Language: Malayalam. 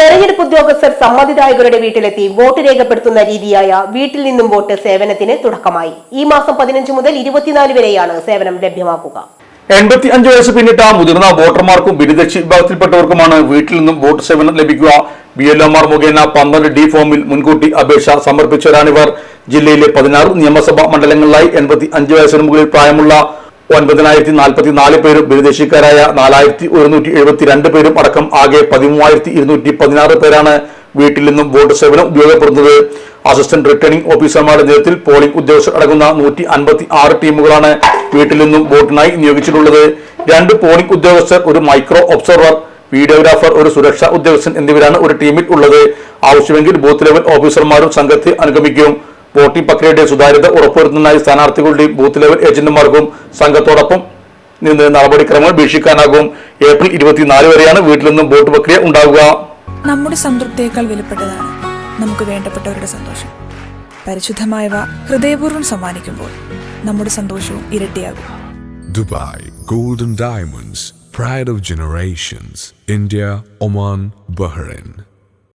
തെരഞ്ഞെടുപ്പ് ഉദ്യോഗസ്ഥർ സമ്മതിദായകരുടെ വീട്ടിലെത്തി വോട്ട് രേഖപ്പെടുത്തുന്ന രീതിയായ വീട്ടിൽ നിന്നും വോട്ട് സേവനത്തിന് തുടക്കമായി. ഈ മാസം 15 മുതൽ 24 വരെയാണ് സേവനം ലഭ്യമാക്കുക. 85 വയസ്സ് പിന്നിട്ട മുതിർന്ന വോട്ടർമാർക്കും ഭിന്നശേഷി വിഭാഗത്തിൽപ്പെട്ടവർക്കുമാണ് വീട്ടിൽ നിന്നും വോട്ട് സേവനം ലഭിക്കുക. BLOമാർ മുഖേന 12D ഫോമിൽ മുൻകൂട്ടി അപേക്ഷ സമർപ്പിച്ചവരാണിവർ. ജില്ലയിലെ 16 നിയമസഭാ മണ്ഡലങ്ങളിലായി 85 വയസ്സിന് മുകളിൽ പ്രായമുള്ള 9044 പേരും ഭിന്നശേഷിക്കാരായ 4172 പേരും അടക്കം ആകെ 13216 പേരാണ് വീട്ടിൽ നിന്നും വോട്ട് സേവനം ഉപയോഗപ്പെടുന്നത്. അസിസ്റ്റന്റ് റിട്ടേണിംഗ് ഓഫീസർമാരുടെ നേതൃത്വത്തിൽ പോളിംഗ് ഉദ്യോഗസ്ഥർ അടങ്ങുന്ന 156 ടീമുകളാണ് വീട്ടിൽ നിന്നും വോട്ടിനായി നിയോഗിച്ചിട്ടുള്ളത്. 2 പോളിംഗ് ഉദ്യോഗസ്ഥർ, ഒരു മൈക്രോ ഒബ്സർവർ, വീഡിയോഗ്രാഫർ, ഒരു സുരക്ഷാ ഉദ്യോഗസ്ഥൻ എന്നിവരാണ് ഒരു ടീമിൽ ഉള്ളത്. ആവശ്യമെങ്കിൽ ബൂത്ത് ലെവൽ ഓഫീസർമാരും സംഘത്തെ അനുഗമിക്കും. വോട്ടിംഗ് പ്രക്രിയയുടെ സുതാര്യത ഉറപ്പുവരുത്തുന്നതിനായി സ്ഥാനാർത്ഥികളുടെയും ബൂത്ത് ലെവൽ ഏജന്റുമാർക്കും സംഘത്തോടൊപ്പം നിന്ന് നടപടിക്രമങ്ങൾ വീക്ഷിക്കാനാകും. ഏപ്രിൽ 24 വരെയാണ് വീട്ടിൽ നിന്നും വോട്ട് പ്രക്രിയ ഉണ്ടാവുക. നമ്മുടെ സംതൃപ്തിയേക്കാൾ വിലപ്പെട്ടതാണ് നമുക്ക് വേണ്ടപ്പെട്ടവരുടെ സന്തോഷം. പരിശുദ്ധമായവ ഹൃദയപൂർവ്വം സമ്മാനിക്കുമ്പോൾ നമ്മുടെ സന്തോഷവും ഇരട്ടിയാകും. Dubai Golden Diamonds, Pride of Generations, India, Oman, Bahrain.